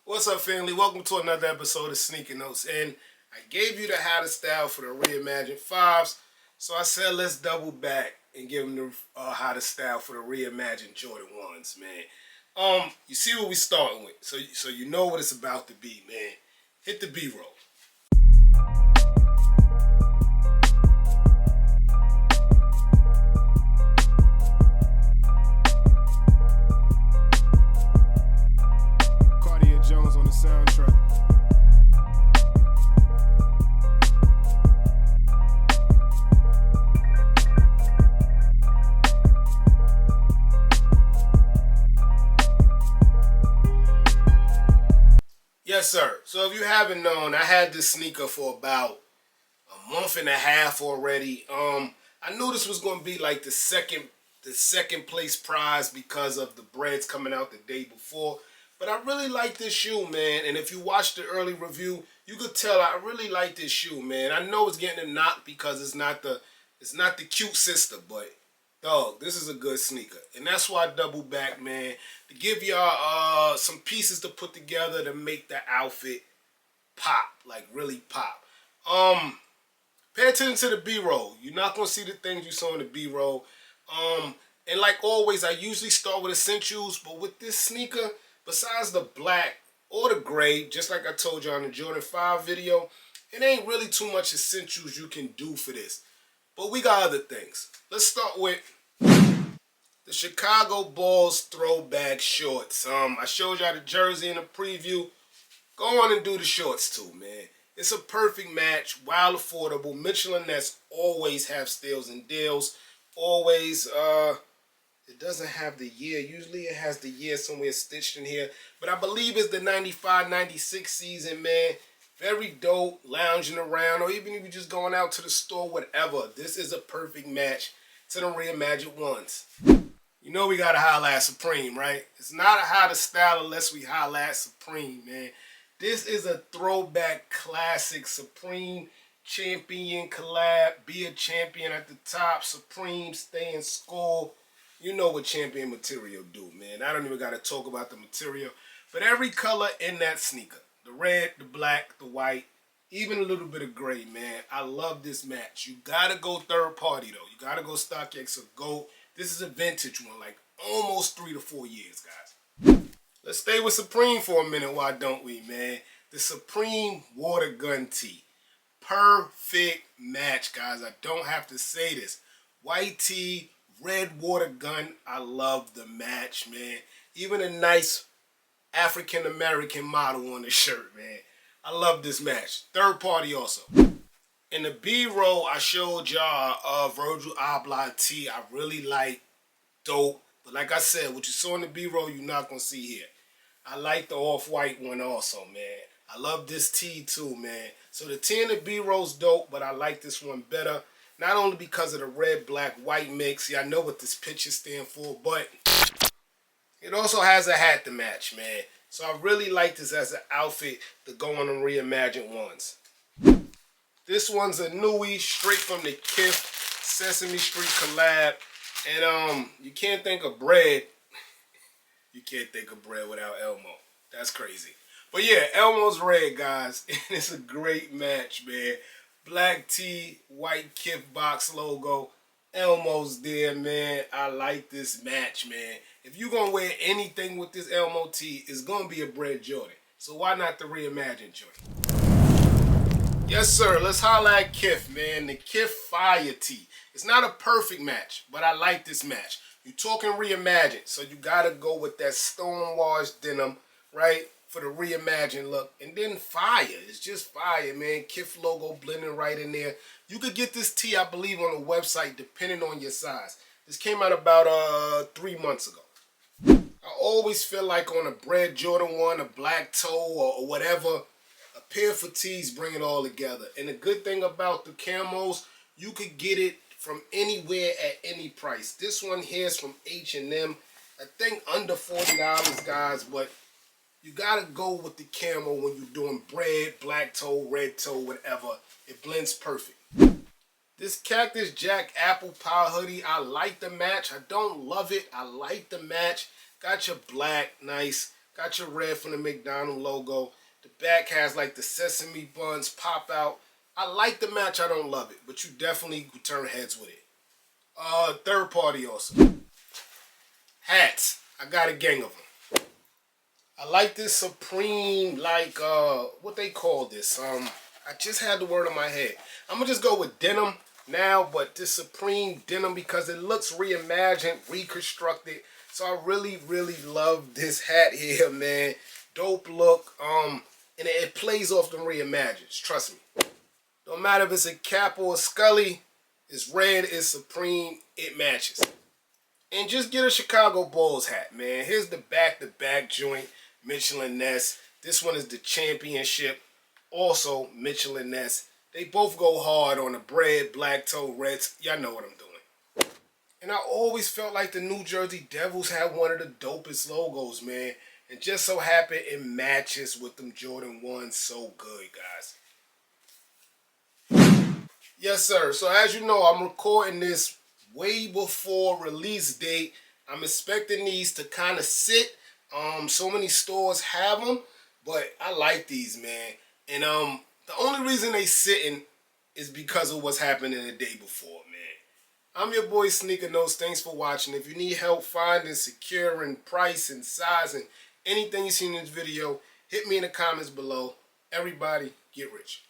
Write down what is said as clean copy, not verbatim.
What's up, family? Welcome to another episode of Sneaker Notes. And I gave you the how to style for the Reimagined 5s. So I said let's double back and give them the how to style for the Reimagined Jordan 1s, man. You see what we starting with. So you know what it's about to be, man. Hit the B-roll. On the soundtrack. Yes, sir. So if you haven't known, I had this sneaker for about a month and a half already. I knew this was going to be like the second place prize because of the breads coming out the day before. But I really like this shoe, man. And if you watched the early review, you could tell I really like this shoe, man. I know it's getting a knock because it's not the cute sister, but dog, this is a good sneaker. And that's why I double back, man, to give y'all some pieces to put together to make the outfit pop, like really pop. Pay attention to the B-roll. You're not gonna see the things you saw in the B-roll. And like always, I usually start with essentials, but with this sneaker, besides the black or the gray, just like I told you on the Jordan 5 video, it ain't really too much essentials you can do for this. But we got other things. Let's start with the Chicago Bulls throwback shorts. I showed y'all the jersey in the preview. Go on and do the shorts too, man. It's a perfect match, wild affordable. Mitchell & Ness always have steals and deals. Always, it doesn't have the year. Usually it has the year somewhere stitched in here. But I believe it's the 95-96 season, man. Very dope, lounging around, or even if you're just going out to the store, whatever. This is a perfect match to the Reimagined 1s. You know we got to holla at Supreme, right? It's not a how to style unless we holla at Supreme, man. This is a throwback classic Supreme champion collab. Be a champion at the top. Supreme, stay in school. You know what champion material do, man. I don't even got to talk about the material. But every color in that sneaker. The red, the black, the white, even a little bit of gray, man. I love this match. You got to go third party, though. You got to go StockX or GOAT. This is a vintage one, like almost 3 to 4 years, guys. Let's stay with Supreme for a minute, why don't we, man? The Supreme Water Gun Tee. Perfect match, guys. I don't have to say this. White tee, red water gun. I love the match, man. Even a nice African-American model on the shirt, man. I love this match. Third party also. In the B-roll, I showed y'all Virgil Abloh tee. I really like. Dope. But like I said, what you saw in the B-roll, you're not going to see here. I like the off-white one also, man. I love this tee too, man. So the tee in the B-roll's dope, but I like this one better. Not only because of the red, black, white mix. Yeah, I know what this picture stands for, but it also has a hat to match, man. So I really like this as an outfit to go on the Reimagined 1s. This one's a newie, straight from the Kith Sesame Street collab. And you can't think of bread. You can't think of bread without Elmo. That's crazy. But yeah, Elmo's red, guys. And it's a great match, man. Black tee, white Kith box logo. Elmo's there, man. I like this match, man. If you're going to wear anything with this Elmo tee, it's going to be a bread Jordan. So why not the Reimagined Jordan? Yes, sir. Let's holla at Kith, man. The Kith Fire tee. It's not a perfect match, but I like this match. You're talking Reimagined, so you got to go with that stonewashed denim, right? For the Reimagined look. And then fire. It's just fire, man. Kith logo blending right in there. You could get this tee, I believe, on the website depending on your size. This came out about 3 months ago. I always feel like on a bread Jordan 1, a black toe or whatever, a pair for tees bring it all together. And the good thing about the camos, you could get it from anywhere at any price. This one here is from H&M. I think under $40, guys, but you gotta go with the camo when you're doing bread, black toe, red toe, whatever. It blends perfect. This Cactus Jack Apple Power hoodie, I like the match. I don't love it. I like the match. Got your black, nice, Got your red from the McDonald's logo. The back has like the sesame buns pop out. I like the match. I don't love it, but you definitely turn heads with it. Third party also. Hats. I got a gang of them. I like this Supreme, like, what they call this? I just had the word in my head. I'm gonna just go with denim now, but this Supreme denim because it looks reimagined, reconstructed. So I really, really love this hat here, man. Dope look. And it plays off them reimagines. Trust me. Don't matter if it's a cap or a Scully. It's red, it's Supreme, it matches. And just get a Chicago Bulls hat, man. Here's the back-to-back joint, Michelin Ness. This one is the championship, also Michelin Ness. They both go hard on the bread, black toe, reds. Y'all know what I'm doing. And I always felt like the New Jersey Devils had one of the dopest logos, man. And just so happened it matches with them Jordan 1s so good, guys. Yes, sir. So as you know, I'm recording this way before release date. I'm expecting these to kind of sit. So many stores have them, but I like these, man. And the only reason they sitting is because of what's happening the day before, man. I'm your boy Sneaker Notes. Thanks for watching. If you need help finding, securing, price, and size, and anything you see in this video, hit me in the comments below. Everybody, get rich.